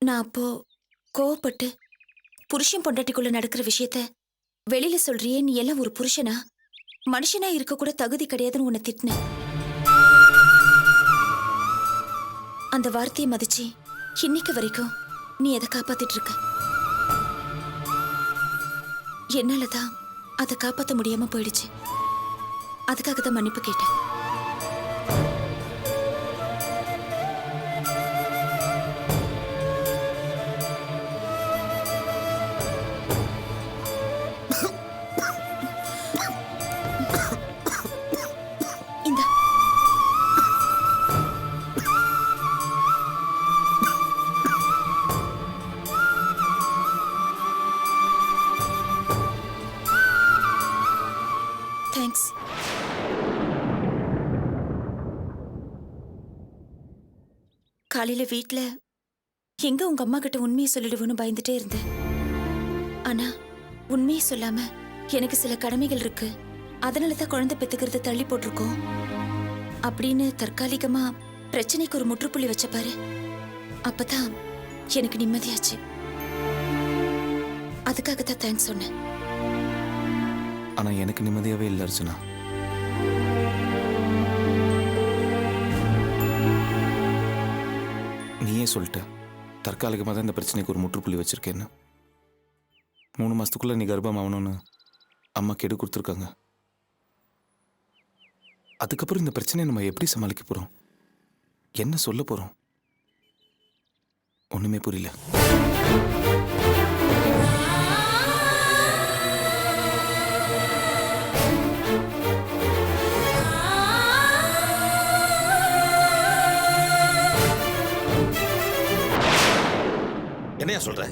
நான் அப்போ கோவப்பட்டு புருஷன் பொண்டாட்டிக்குள்ள நடக்கிற விஷயத்த வெளியில சொல்றியே, நீ எல்லாம் ஒரு புருஷனா, மனுஷனா இருக்க கூட தகுதி கிடையாதுன்னு உன்னை திட்டினேன். அந்த வார்த்தையை மதிச்சு இன்னைக்கு வரைக்கும் நீ எதை காப்பாத்திட்டு இருக்க. என்னாலதான் அதை காப்பாற்ற முடியாம போயிடுச்சு. அதுக்காக தான் மன்னிப்பு கேட்டேன். இந்த தேங்க்ஸ். காலையில வீட்ல எங்க உங்க அம்மா கிட்ட உண்மையை சொல்லிடுவோன்னு பயந்துட்டே இருந்தேன். ஆனா உண்மையை சொல்லாம எனக்கு சில கடமைகள் இருக்கு, அதனாலதான் குழந்தை பெத்துக்கிறத தள்ளி போட்டிருக்கோம் அப்படின்னு தற்காலிகமா பிரச்சனைக்கு ஒரு முற்றுப்புள்ளி வச்ச பாரு. அப்பதான் எனக்கு நிம்மதியாச்சு. அதுக்காகத்தான் தேங்க்ஸ் சொன்னேன். ஆனா எனக்கு நிம்மதியாவே இல்லை அர்ச்சனா. நீயே சொல்லிட்ட தற்காலிகமாக தான் இந்த பிரச்சனைக்கு ஒரு முற்றுப்புள்ளி வச்சிருக்கேன்னு. 3 மாசத்துக்குள்ள நீ கர்ப்பம் ஆகணும்னு அம்மா கெடு கொடுத்துருக்காங்க. அதுக்கப்புறம் இந்த பிரச்சனையை நம்ம எப்படி சமாளிக்க போறோம், என்ன சொல்ல போறோம், ஒண்ணுமே புரியல. என்னையா சொல்ற?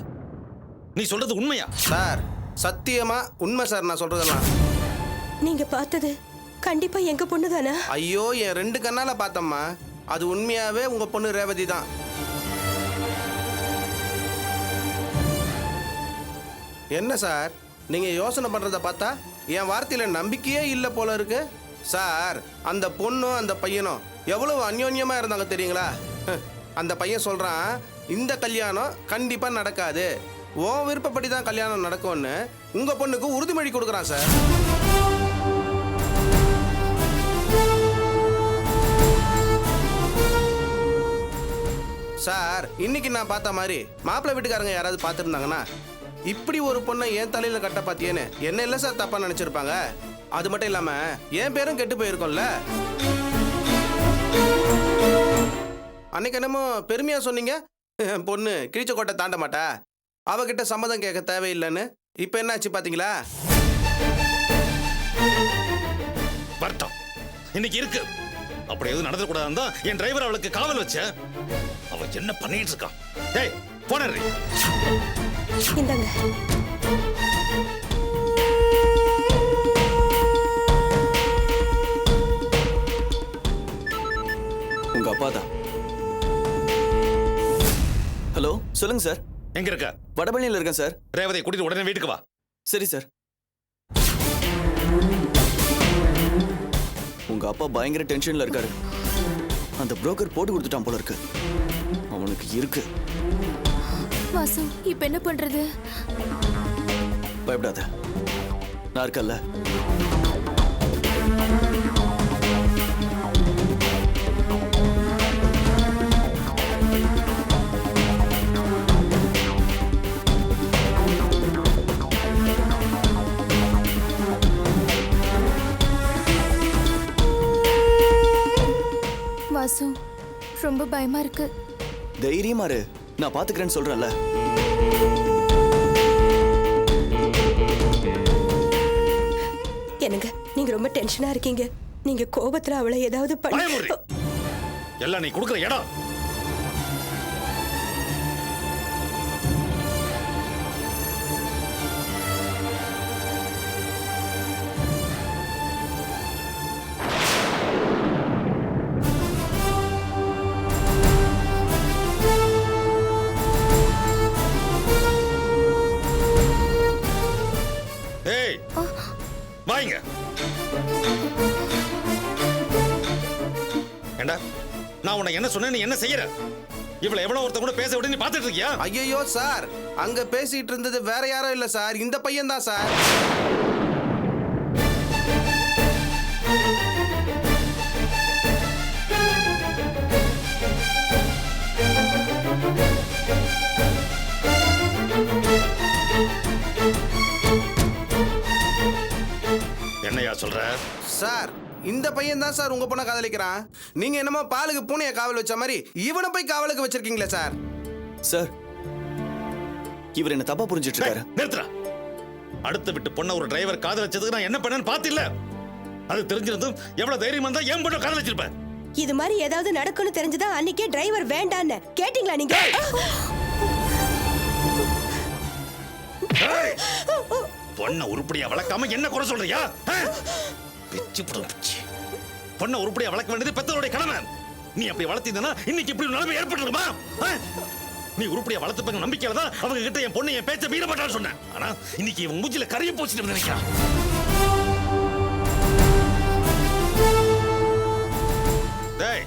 நீ சொல்றது உண்மையா? சார் சத்தியமா உண்மை சார் நான் சொல்றதெல்லாம். நீங்க பார்த்தது கண்டிப்பா எங்க பொண்ணு தானே? ஐயோ, என் 2 கண்ணால பார்த்தம்மா. அது உண்மையாவே உங்க பொண்ணு ரேவதி தான். என்ன சார் நீங்க யோசனை பண்றத பார்த்தா என் வார்த்தையில நம்பிக்கையே இல்லை போல இருக்கு. சார் அந்த பொண்ணும் அந்த பையனும் எவ்வளவு அந்யோன்யமா இருந்தாங்க தெரியுங்களா? அந்த பையன் சொல்றான் இந்த கல்யாணம் கண்டிப்பா நடக்காது, உன் விருப்பப்படி தான் கல்யாணம் நடக்கும்னு உங்க பொண்ணுக்கு உறுதிமொழி கொடுக்குறான் சார். சார் இன்னைக்கு நான் பார்த்த மாதிரி மாப்பிள்ளை வீட்டுக்காரங்க யாராவது பார்த்துருந்தாங்கன்னா இப்படி ஒரு பொண்ணை என் தலையில கட்ட பாத்தியேன்னு என்ன இல்லை சார் தப்பா நினைச்சிருப்பாங்க. அது மட்டும் இல்லாம என் பேரும் கெட்டு போயிருக்கோம்ல. அன்னைக்கு என்னமோ பெருமையா சொன்னீங்க, பொண்ணு கிழிச்ச கோட்டை தாண்ட மாட்டா, அவகிட்ட சம்மதம் கேட்க தேவையில்லைன்னு. இப்ப என்னாச்சு பாத்தீங்களா? வருத்தம் இன்னைக்கு இருக்கு. அப்படி எதுவும் நடந்துக்கூடாது தான் என் டிரைவர் அவளுக்கு காவல் வச்ச. அவ என்ன பண்ணிட்டு இருக்கான்? டேய் போனறி. இந்தாங்க. உங்க அப்பா தான். ஹலோ சொல்லுங்க சார். எங்க இருக்க? வடபழனியில் இருக்கேன் சார். ரேவதியை கூட்டிட்டு உடனே வீட்டுக்கு வா. சரி சார். உங்க அப்பா பயங்கர டென்ஷன்ல இருக்காரு. அந்த புரோக்கர் போட்டு கொடுத்துட்டான் போல இருக்கு. அவனுக்கு இருக்கு. வாசு, இப்ப என்ன பண்றது? பயப்படாத, நான் இருக்கல்ல. வாசு, ரொம்ப பயமா இருக்கு. தைரியமா இரு, நான் பாத்துக்கிறேன்னு சொல்றேன்ல. என்னங்க நீங்க ரொம்ப டென்ஷனா இருக்கீங்க. நீங்க கோபத்துல அவளை ஏதாவது பயமுறுறி. எல்லாம் நீ கொடுக்குற இடம். வாங்க. ஏண்டா நான் உனக்கு என்ன சொன்னேன், நீ என்ன செய்யற? இவள எவ்வளவு ஒருத்தன் கூட பேச விட்டு நீ பாத்துட்டு இருக்கியா? ஐயோ சார், அங்க பேசிட்டு இருந்தது வேற யாரும் இல்ல சார், இந்த பையன் தான் சார். என்னையா சொல்ற? சார், இந்த பையன் தான் சார் உங்க பொண்ணை காதலிக்கிறான். நீங்க என்னமோ பாலுக்கு பூனையை காவல் வச்ச மாதிரி இவனை போய் காவலுக்கு வச்சிருக்கீங்களே சார். சார், இவர் என்ன தப்பா புரிஞ்சிட்டு இருக்காரு. நிறுத்துறா. அடுத்த விட்டு பொண்ண ஒரு டிரைவர் காதலிச்சதுக்கு நான் என்ன பண்ணேன்னு பாத்தில்ல? அது தெரிஞ்சிருந்தும் எவ்வளவு தைரியமா இருந்தா ஏன் பொண்ணை காதலிச்சிருப்பேன்? இது மாதிரி ஏதாவது நடக்கும்னு தெரிஞ்சதா அன்னைக்கே டிரைவர் வேண்டான்னு கேட்டீங்களா நீங்க? ஏய்! பொண்ண உருப்படியா வளர்க்காம என்ன குறை சொல்றியா? பிச்சு புடும் பிச்சு. பொண்ண உருப்படியா வளர்க்க வேண்டியது பெத்தவருடைய கடமை. நீ அப்படி வளர்த்திருந்தா இன்னைக்கு இப்படி நிலைமை ஏற்பட்டிருக்குமா? நீ உருப்படியா வளர்த்துப்பங்க நம்பிக்கையில தான் அவங்க கிட்ட என் பொண்ணு என் பேச்ச மீற மாட்டான்னு சொன்னேன். ஆனா இன்னைக்கு இவன் மூஞ்சில கரிய போச்சுட்டு நினைக்கிறான். டேய்,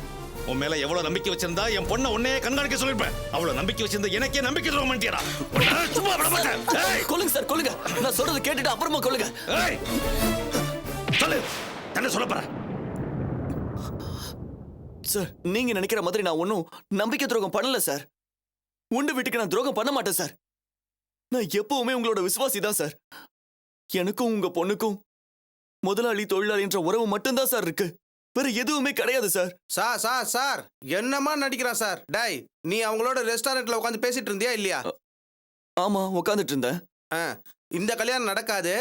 உன் மேல எவ்வளவு நம்பிக்கை வச்சிருந்தா என் பொண்ணை உன்னையே கண்காணிக்க சொல்லிருப்பேன். அவ்வளவு நம்பிக்கை வச்சிருந்த எனக்கே நம்பிக்கை துரோகம் பண்ணிட்டியடா. சும்மா விட மாட்டேன். ஏய், கொல்லுங்க சார், கொல்லுங்க. நான் சொல்றது கேட்டுட்டு அப்புறமா கொல்லுங்க. ஏய், சொல்லு, என்ன சொல்ல போற? சார், நீங்க நினைக்கிற மாதிரி நான் ஒன்னும் நம்பிக்கை துரோகம் பண்ணல சார். உண்டு வீட்டுக்கு நான் துரோகம் பண்ண மாட்டேன் சார். நான் எப்பவுமே உங்களோட விசுவாசி தான் சார். எனக்கும் உங்க பொண்ணுக்கும் முதலாளி தொழிலாளி என்ற உறவு மட்டும்தான் சார் இருக்கு. வேற எதுவுமே கிடையாது சார். சார் சார் சார், என்னமா நடிக்கிறான் சார். டேய், நீ அவங்களோட ரெஸ்டாரண்ட்ல உட்காந்து பேசிட்டு இருந்தியா இல்லையா? ஆமா, உட்காந்துட்டு இருந்தேன். இந்த கல்யாணம் நடக்காது,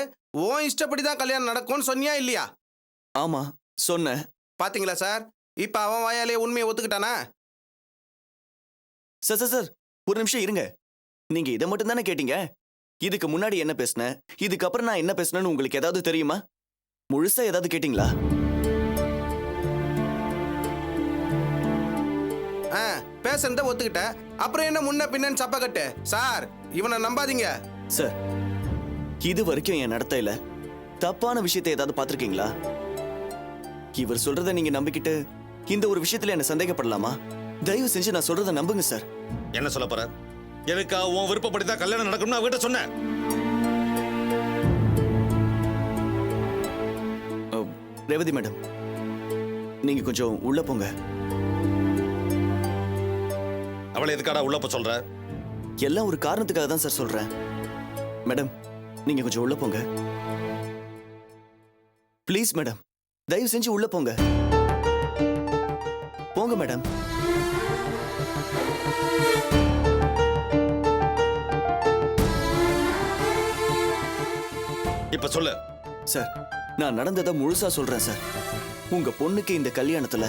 உன் இஷ்டப்படி தான் கல்யாணம் நடக்கும்னு சொன்னியா இல்லையா? ஆமா, சொன்னேன். பாத்தீங்களா சார், இப்ப அவன் வாயாலே உண்மையை ஒத்துக்கிட்டானா? சார் சார் சார், ஒரு நிமிஷம் இருங்க. நீங்க இதை மட்டும் தானே கேட்டீங்க? இதுக்கு முன்னாடி என்ன பேசினேன், இதுக்கப்புறம் நான் என்ன பேசினேன்னு உங்களுக்கு ஏதாவது தெரியுமா? முழுசா ஏதாவது கேட்டீங்களா? பேசுறத ஒத்துக்கிட்ட, அப்புறம் என்ன முன்ன பின்னன்னு சப்ப கட்டு. சார், இவனை நம்பாதீங்க சார். இது வரைக்கும் என் நடத்தையில தப்பான விஷயத்தை ஏதாவது பார்த்திருக்கீங்களா? இவர் சொல்றதை நீங்க நம்பிக்கிட்டு இந்த ஒரு விஷயத்துல என்ன சந்தேகப்படலாமா? தயவு செஞ்சு நான் சொல்றதை நம்புங்க சார். என்ன சொல்ல போற? எனக்கா உன் விருப்பப்படி தான் கல்யாணம் நடக்கணும்னு அவகிட்ட சொன்னேன். ரேவதி மேடம், நீங்க கொஞ்சம் உள்ள போங்க. அவளை எதுக்காடா உள்ள போக சொல்ற? எல்லாம் ஒரு காரணத்துக்காக தான் சார் சொல்றேன். மேடம், நீங்க கொஞ்சம் உள்ள போங்க ப்ளீஸ். மேடம், தயவு செஞ்சு உள்ள போங்க. போங்க மேடம். இப்ப சொல்லு. சார், நான் நடந்ததை முழுசா சொல்றேன் சார். உங்க பொண்ணுக்கு இந்த கல்யாணத்துல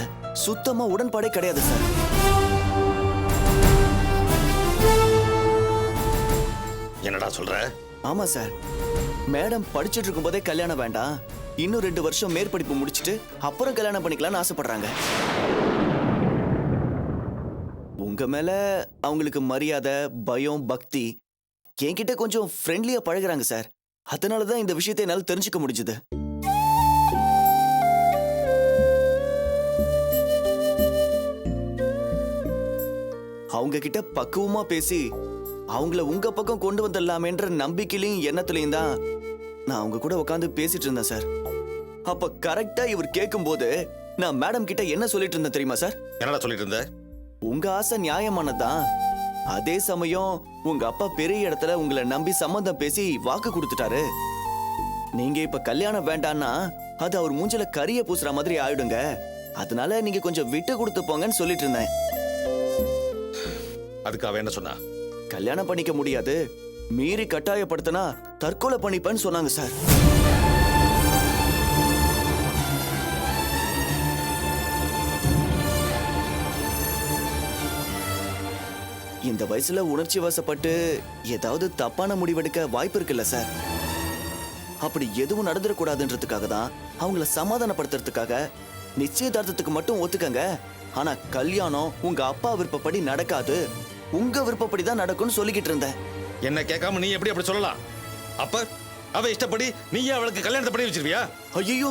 சுத்தமா உடன்பாடே கிடையாது சார். என்னடா சொல்ற? ஆமா சார், மேடம் படிச்சுட்டு இருக்கும் போதே கல்யாணம் வேண்டாம், இன்னும் 2 வருஷம் மேற்படிப்பு முடிச்சிட்டு அப்புறம் கல்யாணம் பண்ணிக்கலாம்னு ஆசைப்படுறாங்க. உங்க மேல அவங்களுக்கு மரியாதை, பயம், பக்தி, என்கிட்ட கொஞ்சம் ஃப்ரெண்ட்லியா பழகுறாங்க சார். அதனாலதான் இந்த விஷயத்தை என்னால தெரிஞ்சுக்க முடிஞ்சது. அவங்க கிட்ட பக்குவமா பேசி அவங்கள உங்க பக்கம் கொண்டு வந்துடலாமேன்ற நம்பிக்கையிலையும் எண்ணத்துலையும் தான் நான் அவங்க கூட உட்காந்து பேசிட்டு இருந்தேன் சார். அப்ப கரெக்டா இவர் கேட்கும் போது நான் மேடம் கிட்ட என்ன சொல்லிட்டு இருந்தேன் தெரியுமா சார்? என்னடா சொல்லிட்டு இருந்த? உங்க ஆசை நியாயமானதான், அதே சமயம் உங்க அப்பா பெரிய இடத்துல உங்களை நம்பி சம்மந்தம் பேசி வாக்கு கொடுத்துட்டாரு. நீங்க இப்ப கல்யாணம் வேண்டான்னா அது அவர் மூஞ்சில கரிய பூசுற மாதிரி ஆயிடுங்க, அதனால நீங்க கொஞ்சம் விட்டு கொடுத்து போங்கன்னு சொல்லிட்டு இருந்தேன். அதுக்கு அவ என்ன சொன்னா? கல்யாணம் பண்ணிக்க முடியாது, மீறி கட்டாயப்படுத்தினா தற்கொலை பண்ணிப்பேன்னு சொன்னாங்க சார். இந்த வயசுல உணர்ச்சி வசப்பட்டு ஏதாவது தப்பான முடிவெடுக்க வாய்ப்பு இருக்குல்ல சார். அப்படி எதுவும் நடந்துடக்கூடாதுன்றதுக்காக தான் அவங்கள சமாதானப்படுத்துறதுக்காக நிச்சயதார்த்தத்துக்கு மட்டும் ஒத்துக்கங்க, ஆனா கல்யாணம் உங்க அப்பா விருப்பப்படி நடக்காது, உங்க விருப்பப்படி தான் நடக்கும்னு சொல்லிக்கிட்டு இருந்தேன். என்ன கேட்காம நீ எப்படி அப்படி சொல்லலாம்? அப்ப அவ இஷ்டப்படி நீயே அவளுக்கு கல்யாணத்தை பண்ணி வச்சிருவியா? ஐயோ,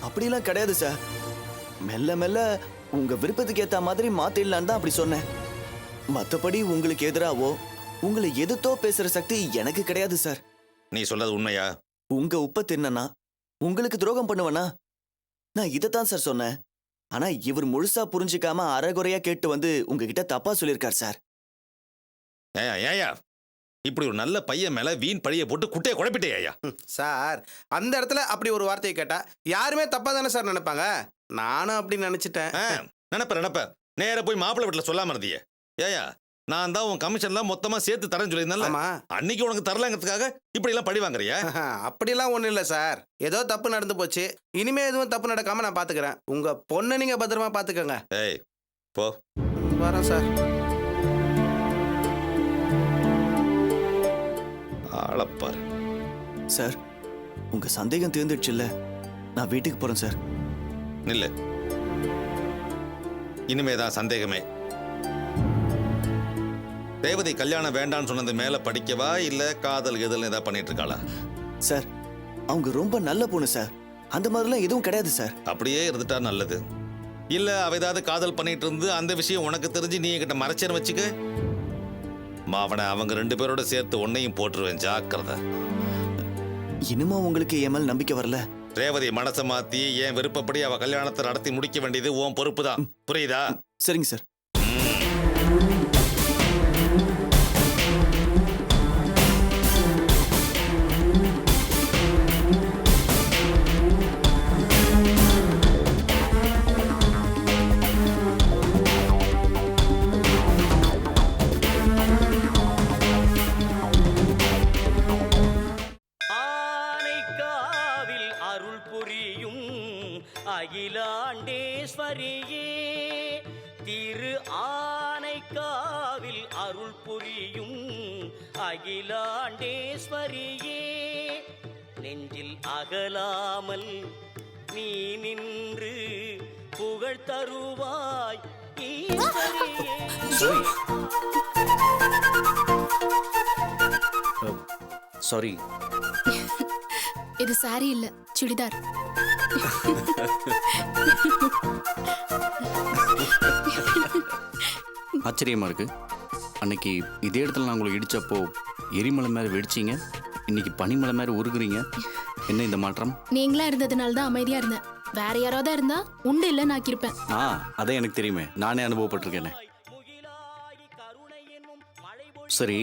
அப்படிலாம் கிடையாது சார். மெல்ல மெல்ல உங்க விருப்பத்துக்கு ஏத்த மாதிரி மாத்திடலான்னு தான் அப்படி சொன்னேன். மத்தபடி உங்களுக்கு எதிராவோ உங்களை எதிர்த்தோ பேசுற சக்தி எனக்கு கிடையாது சார். நீ சொல்றது உண்மையா? உங்க உப்ப தின்னனா உங்களுக்கு துரோகம் பண்ணுவனா? நான் இதைத்தான் சார் சொன்னேன். ஆனா இவர் முழுசா புரிஞ்சுக்காம அரைகுறையா கேட்டு வந்து உங்ககிட்ட தப்பா சொல்லியிருக்கார் சார். ஏயா இப்படி ஒரு நல்ல பையன் மேல வீண் பழிய போட்டு குட்டையை குழப்பிட்டே ஐயா. சார் அந்த இடத்துல அப்படி ஒரு வார்த்தையை கேட்டா யாருமே தப்பா தானே சார் நினைப்பாங்க. நானும் அப்படி நினைச்சிட்டேன். நினைப்ப நேர போய் மாப்பிள்ளை வீட்டுல சொல்லாம இருந்தியே. ஏயா நான் தான் உன் கமிஷன்லாம் மொத்தமா சேர்த்து தரேன்னு சொல்லியிருந்தேன்ல. ஆமா. அன்னைக்கு உனக்கு தரலங்கிறதுக்காக இப்படி எல்லாம் பழி வாங்குறியா? அப்படிலாம் ஒண்ணும் இல்ல சார். ஏதோ தப்பு நடந்து போச்சு. இனிமே எதுவும் தப்பு நடக்காம நான் பாத்துக்கிறேன். உங்க பொண்ணை நீங்க பத்திரமா பாத்துக்கோங்க. ஏய் போ. வரேன் சார். ஆளப்பாரு. சார் உங்க சந்தேகம் தீர்ந்துடுச்சுல்ல, நான் வீட்டுக்கு போறேன் சார். நில்லு. இனிமேதான் சந்தேகமே. ரேவதி கல்யாணம் வேண்டான்னு சொன்னது மேல படிக்கவா இல்ல காதல் எதில் ஏதாவது பண்ணிட்டு இருக்காளா? சார் அவங்க ரொம்ப நல்ல பொண்ணு சார். அந்த மாதிரிலாம் எதுவும் கிடையாது சார். அப்படியே இருந்துட்டா நல்லது. இல்ல அவ ஏதாவது காதல் பண்ணிட்டு இருந்து அந்த விஷயம் உனக்கு தெரிஞ்சு நீ என்கிட்ட மறைச்சேன்னு வச்சுக்க, மாவனை அவங்க 2 பேரோட சேர்த்து உன்னையும் போட்டுருவேன். ஜாக்கிரதை. இனிமே உங்களுக்கு என் மேல் நம்பிக்கை வரல? ரேவதி மனசை மாத்தி என் விருப்பப்படி அவ கல்யாணத்தை நடத்தி முடிக்க வேண்டியது உன் பொறுப்பு தான். புரியுதா? சரிங்க சார். ஆனைக்காவில் அருள் புரியும் அகிலாண்டேஸ்வரியே, திரு ஆனைக்காவில் அருள் புரியும் அகிலாண்டேஸ்வரியே, நெஞ்சில் அகலாமல் நீ நின்று புகழ் தருவாய் ஈஸ்வரியே. சாரி. இது சாரி இல்ல, சுடிதார். ஆச்சரியமா இருக்கு. அன்னைக்கு இதே இடத்துல நான் உங்களை இடிச்சப்போ எரிமலை மாதிரி வெடிச்சிங்க, இன்னைக்கு பனிமலை மாதிரி உருகுறீங்க. என்ன இந்த மாற்றம்? நீங்களா இருந்ததுனால தான் அமைதியா இருந்தேன். வேற யாராவது இருந்தா உண்டு இல்ல நாக்கிருப்பேன். அதான் எனக்கு தெரியுமே, நானே அனுபவப்பட்டிருக்கேனே. சரி,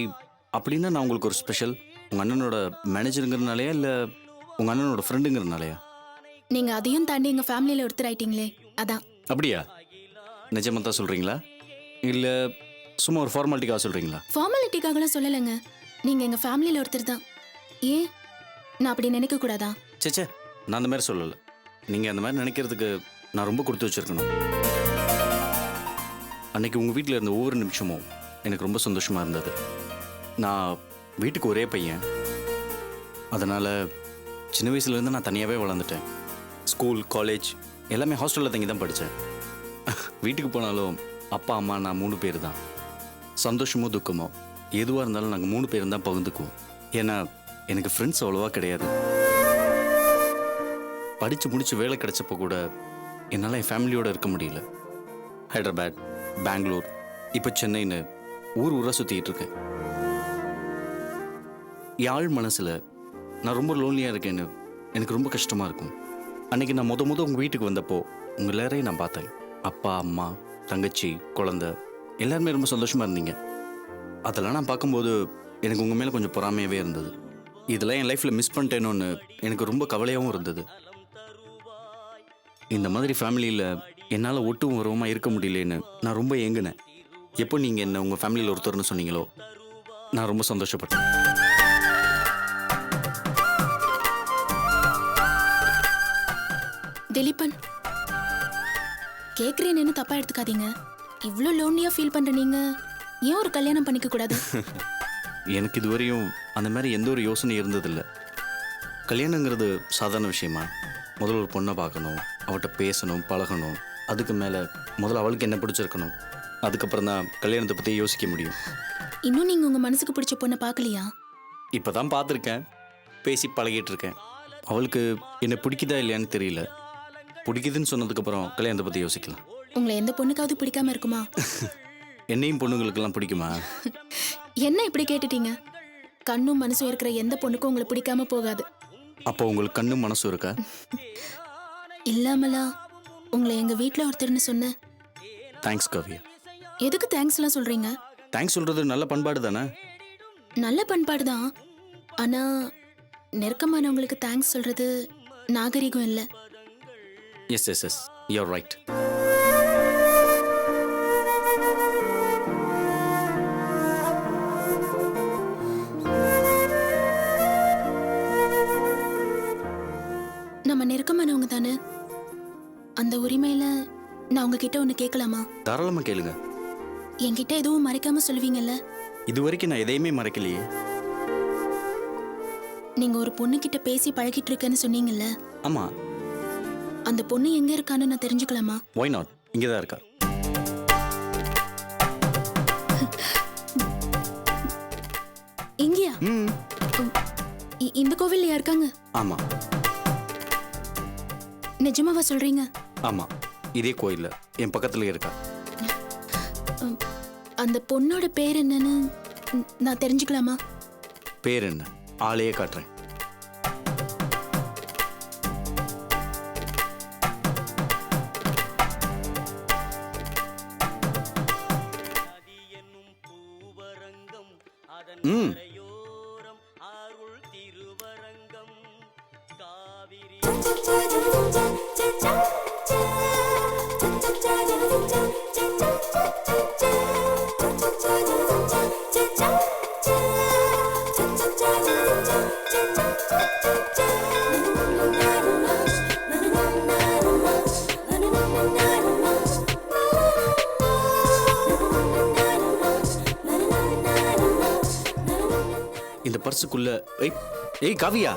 அப்படின்னா நான் உங்களுக்கு ஒரு ஸ்பெஷல். உங்க அண்ணனோட மேனேஜருங்கிறதுனாலயா இல்ல உங்க அண்ணனோட ஃப்ரெண்டுங்கிறதுனாலயா? நீங்க அதையும் தாண்டி எங்க ஃபேமிலியில ஒருத்தர் ஆயிட்டீங்களே, அதான். அப்படியா? நிஜமா தான் சொல்றீங்களா இல்ல சும்மா ஒரு ஃபார்மாலிட்டிக்காக சொல்றீங்களா? ஃபார்மாலிட்டிக்காகலாம் சொல்லலைங்க. நீங்க எங்க ஃபேமிலியில ஒருத்தர் தான். ஏன் நான் அப்படி நினைக்க கூடாதா? சேச்சே, நான் அந்த மாதிரி சொல்லலை. நீங்க அந்த மாதிரி நினைக்கிறதுக்கு நான் ரொம்ப கொடுத்து வச்சிருக்கணும். அன்னைக்கு உங்க வீட்டில் இருந்த ஒவ்வொரு நிமிஷமும் எனக்கு ரொம்ப சந்தோஷமா இருந்தது. நான் வீட்டுக்கு ஒரே பையன், அதனால சின்ன வயசுலேருந்து நான் தனியாகவே வளர்ந்துட்டேன். ஸ்கூல், காலேஜ் எல்லாமே ஹாஸ்டலில் தங்கி தான் படித்தேன். வீட்டுக்கு போனாலும் அப்பா அம்மா நான் 3 பேர் தான். சந்தோஷமோ துக்கமோ எதுவாக இருந்தாலும் நாங்கள் 3 பேரும் தான் பகிர்ந்துக்குவோம். ஏன்னா எனக்கு ஃப்ரெண்ட்ஸ் அவ்வளோவா கிடையாது. படித்து முடிச்சு வேலை கிடைச்சப்போ கூட என்னால் என் ஃபேமிலியோடு இருக்க முடியல. ஹைதராபாத், பெங்களூர், இப்போ சென்னைன்னு ஊர் ஊராக சுற்றிக்கிட்டு இருக்கேன். யாழ் மனசில் நான் ரொம்ப லோன்லியாக இருக்கேன்னு எனக்கு ரொம்ப கஷ்டமாக இருக்கும். அன்றைக்கி நான் முத உங்கள் வீட்டுக்கு வந்தப்போ உங்கள் எல்லாரையும் நான் பார்த்தேன். அப்பா, அம்மா, தங்கச்சி, குழந்தை எல்லாருமே ரொம்ப சந்தோஷமாக இருந்தீங்க. அதெல்லாம் நான் பார்க்கும்போது எனக்கு உங்கள் மேலே கொஞ்சம் பொறாமையாகவே இருந்தது. இதெல்லாம் என் லைஃப்பில் மிஸ் பண்ணிட்டேனோன்னு எனக்கு ரொம்ப கவலையாகவும் இருந்தது. இந்த மாதிரி ஃபேமிலியில் என்னால் ஒட்டும் உறவுமாக இருக்க முடியலேன்னு நான் ரொம்ப ஏங்கினேன். எப்போ நீங்கள் என்ன உங்கள் ஃபேமிலியில் ஒருத்தர்னு சொன்னீங்களோ நான் ரொம்ப சந்தோஷப்பட்டேன். திலீபன், கேக்குறேன்னு தப்பா எடுத்துக்காதீங்க. இவ்ளோ லோன்லியா ஃபீல் பண்ற நீங்க ஏன் ஒரு கல்யாணம் பண்ணிக்க கூடாது? எனக்கு இதுவரையும் அந்த மாதிரி எந்த ஒரு யோசனை இருந்ததில்லை. கல்யாணங்கிறது சாதாரண விஷயமா? முதல்ல ஒரு பொண்ணை பார்க்கணும், அவட்ட பேசணும், பழகணும். அதுக்கு மேலே முதல்ல அவளுக்கு என்ன பிடிச்சிருக்கணும். அதுக்கப்புறம் தான் கல்யாணத்தை பற்றி யோசிக்க முடியும். இன்னும் நீங்க உங்க மனசுக்கு பிடிச்ச பொண்ணை பார்க்கலையா? இப்போ தான் பார்த்துருக்கேன், பேசி பழகிட்டு இருக்கேன். அவளுக்கு என்ன பிடிக்குதா இல்லையான்னு தெரியல. பிடிக்குதுன்னு சொன்னதுக்கப்புறம் கல்யாணத்தை பற்றி யோசிக்கலாம். உங்களை எந்த பொண்ணுக்காவது பிடிக்காம இருக்குமா? என்னையும் பொண்ணுங்களுக்கெல்லாம் பிடிக்குமா? என்ன இப்படி கேட்டுட்டீங்க? கண்ணும் மனசும் இருக்கிற எந்த பொண்ணுக்கும் உங்களை பிடிக்காம போகாது. அப்போ உங்களுக்கு கண்ணும் மனசும் இருக்கா? இல்லாமலா உங்களை எங்க வீட்ல ஒருத்தர்னு சொன்னேன். தேங்க்ஸ் காவியா. எதுக்கு தேங்க்ஸ்லாம் சொல்றீங்க? தேங்க்ஸ் சொல்றது நல்ல பண்பாடு தானே? நல்ல பண்பாடு தான். ஆனா நெருக்கமானவங்களுக்கு தேங்க்ஸ் சொல்றது நாகரிகம் இல்லை. Yes yes yes, you are right. நம்ம நெருக்கமானவங்க தானே. அந்த உரிமையில நான் உங்ககிட்ட ஒன்று கேட்கலாமா? தாராளமா கேளுங்க. என்கிட்ட எதுவும் மறைக்காம சொல்லுவீங்கல்ல? இது வரைக்கும் நான் எதையுமே மறைக்கலையே. நீங்க ஒரு பொண்ணு கிட்ட பேசி பழகிட்டு இருக்கேன்னு சொன்னீங்கல்ல, ஆமா. அந்த பொண்ணு எங்க இருக்கான்னு நான் தெரிஞ்சுக்கலாமா? ஒய் நாட், இங்கே தான் இருக்கா. இங்கயா? ம், இந்த கோவில்லையா இருக்காங்க? ஆமா நிஜமாவா சொல்றீங்க? ஆமா, இதே கோயில்ல என் பக்கத்துல இருக்கா. அந்த பொண்ணோட பேர் என்னன்னு நான் தெரிஞ்சுக்கலாமா? பேர் என்ன? ஆளையே காட்டுறேன். ம், அருள் திருவரங்கம் காவிரி. இந்த பர்சுக்குள்ள ஏய் ஏய் காவியா,